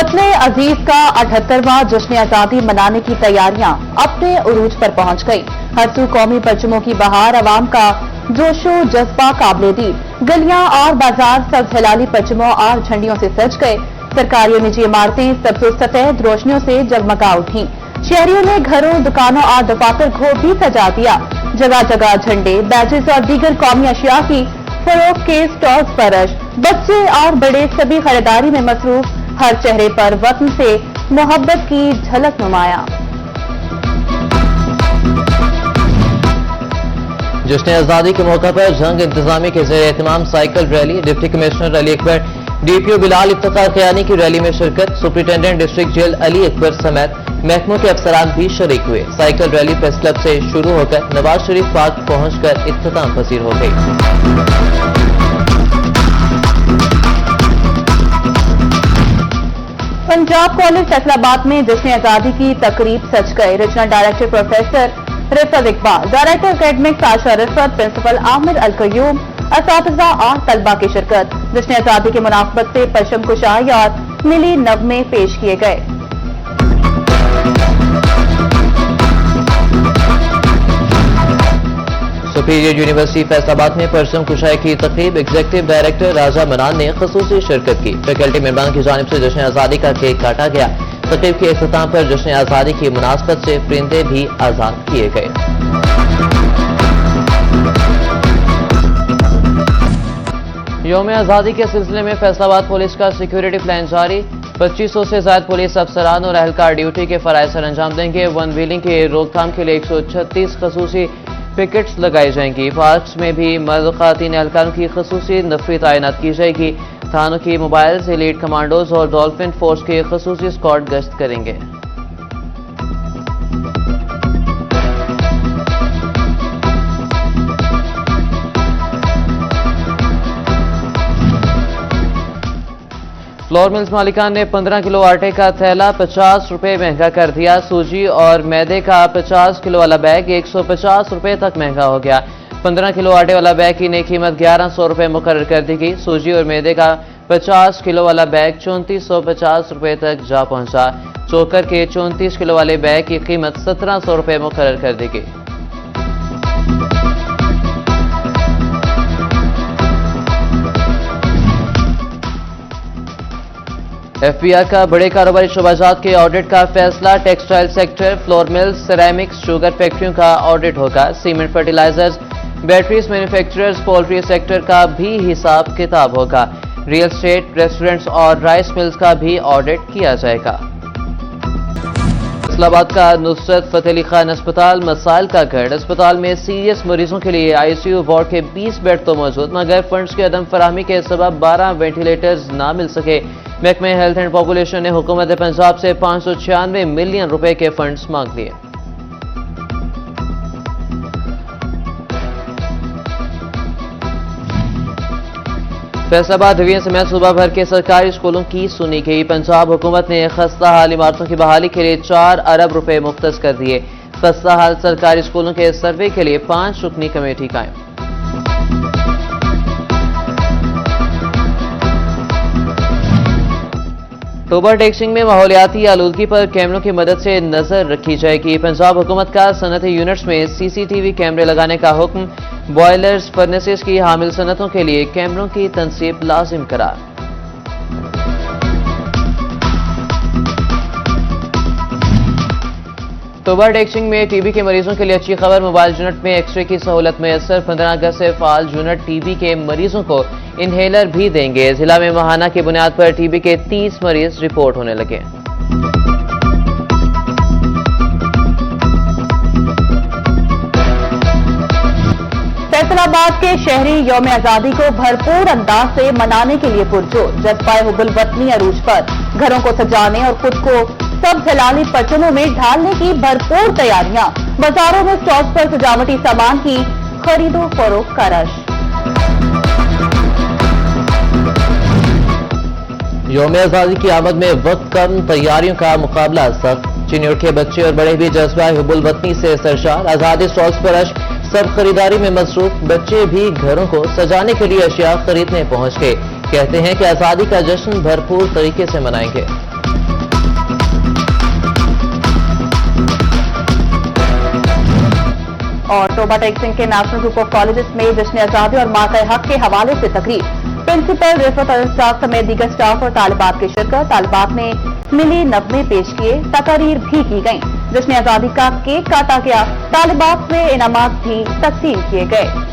वतने अजीज का 78वां जश्न आजादी मनाने की तैयारियां अपने उरूज पर पहुंच गई। हर सू कौमी परचमों की बहार, अवाम का जोशो जज्बा काबिल-ए-दीद। गलियां और बाजार सब हिलाली परचमों और झंडियों से सज गए। सरकारी और निजी इमारतें सब्ज़ सफेद रोशनियों से जगमगा उठी। शहरियों ने घरों, दुकानों और दफातर को भी सजा दिया। जगह जगह झंडे, बैजेस और दीगर कौमी अशिया की फरोख्त के स्टॉल्स पर रश। बच्चे और बड़े सभी खरीदारी में मसरूफ। हर चेहरे पर वतन से मोहब्बत की झलक नुमाया। जश्न आजादी के मौका पर जंग इंतजामी के ज़ेर एहतमाम cycle rally. Deputy commissioner Ali Akbar, DPO Bilal Iftikhar Khayani की रैली में शिरकत। Superintendent district jail Ali Akbar समेत महकमों के अफसरान भी शरीक हुए। साइकिल रैली प्रेस क्लब से शुरू होकर नवाज शरीफ पार्क पहुंचकर इख्तिताम पसीर हो गई। पंजाब कॉलेज फैसलाबाद में जश्न आजादी की तकरीब सज गए। Regional director professor Rifat Iqbal, director academics Asha Rifat, principal Aamir Al Qayyum, असातिज़ा और तलबा की शिरकत। जश्न आजादी की मुनासबत से परचम कुशाई और मिली नगमे पेश किए गए। सुपीरियर यूनिवर्सिटी फैसलाबाद में परचम कुशाई की तकरीब एग्जीक्यूटिव डायरेक्टर राजा मनान ने खसूसी शिरकत की। फैकल्टी मेंबरान की जानिब से जश्न आजादी का केक काटा गया। तकरीब के इख्तिताम पर जश्न आजादी की मुनासबत से परिंदे भी आजाद किए गए। यौम आजादी के सिलसिले में फैसलाबाद पुलिस का सिक्योरिटी प्लान जारी। 2500 से ज्यादा पुलिस अफसरान और अहलकार ड्यूटी के फराइज सर अंजाम देंगे। वन व्हीलिंग के रोकथाम के लिए 136 खसूसी पिकेट्स लगाई जाएंगी। पार्क्स में भी मर्द खातीन एहलकारों की खसूसी नफरी तैनात की जाएगी। थानों की मोबाइल से लीड कमांडोज और डॉल्फिन फोर्स के खसूसी स्क्वाड गश्त करेंगे। फ्लोर मिल्स मालिकान ने 15 किलो आटे का थैला 50 रुपए महंगा कर दिया। सूजी और मैदे का 50 किलो वाला बैग 150 रुपए तक महंगा हो गया। 15 किलो आटे वाला बैग की नई कीमत 1100 रुपए मुकर्रर कर दी गई। सूजी और मैदे का 50 किलो वाला बैग 3450 रुपए तक जा पहुंचा। चोकर के 34 किलो वाले बैग की कीमत 1700 रुपए मुकर्रर कर दी गई। एफबीआई का बड़े कारोबारी शोबाजात के ऑडिट का फैसला। Textile sector, flour mills, ceramics, sugar फैक्ट्रियों का ऑडिट होगा। Cement, fertilizers, batteries manufacturers, poultry sector का भी हिसाब किताब होगा। रियल एस्टेट, रेस्टोरेंट्स और राइस मिल्स का भी ऑडिट किया जाएगा। इस्लामाबाद का नुसरत फतेह अली खान अस्पताल मसाइल का गढ़। अस्पताल में सीरियस मरीजों के लिए आईसीयू वार्ड के 20 बेड तो मौजूद, मगर फंड्स के अदम फराहमी के सबब 12 वेंटिलेटर्स ना मिल सके। महकमे हेल्थ एंड पॉपुलेशन ने हुकूमत पंजाब से 596 मिलियन रुपए के फंड्स मांग लिए। फैसलाबाद डिवीजन समेत सूबा भर के सरकारी स्कूलों की सुनी गई। पंजाब हुकूमत ने खस्ता हाल इमारतों की बहाली के लिए 4 अरब रुपए मुख्तस कर दिए। खस्ता हाल सरकारी स्कूलों के सर्वे के लिए 5 रुकनी कमेटी कायम। टोबर टेक्सिंग में माहौलियाती आलूदगी पर कैमरों की मदद से नजर रखी जाएगी। पंजाब हुकूमत का सनती यूनिट्स में सीसीटीवी कैमरे लगाने का हुक्म। बॉयलर्स, फर्नेसेस की हामिल सनतों के लिए कैमरों की तनसीब लाजिम करार। टोबर टेक्सिंग में टीबी के मरीजों के लिए अच्छी खबर। मोबाइल यूनिट में एक्सरे की सहूलत मैसर। 15 अगस्त से फाल यूनिट टीबी के मरीजों को इनहेलर भी देंगे। जिला में माहाना की बुनियाद पर टीबी के 30 मरीज रिपोर्ट होने लगे। फैसलाबाद के शहरी यौम आजादी को भरपूर अंदाज से मनाने के लिए पुरजोर। जज्बाए हुब्बुल वतनी अरूज पर घरों को सजाने और खुद को सब हिलाली परचमों में ढालने की भरपूर तैयारियां। बाजारों में स्टॉल्स पर सजावटी सामान की खरीदो फरोख्त का रश। यौम आजादी की आमद में वक्त कम, तैयारियों का मुकाबला सख्त। चिन्यों के बच्चे और बड़े भी जज्बा हुब्बुल वतनी से सरशार। आजादी स्टॉल्स पर रश, सब खरीदारी में मसरूफ। बच्चे भी घरों को सजाने के लिए अशिया खरीदने पहुंच गए। कहते हैं कि आजादी का जश्न भरपूर तरीके से मनाएंगे। और टोबा टेक सिंह के नेशनल ग्रुप ऑफ कॉलेजेस में जश्न आजादी और मां का हक के हवाले से तकरीर। प्रिंसिपल रिफत स्टाफ समेत दीगर स्टाफ और तालिबात की शिरकत। तालिबात ने मिली नगमे पेश किए, तकारीर भी की गई। जश्न आजादी का केक काटा गया। तालिबात में इनामात भी तकसीम किए गए।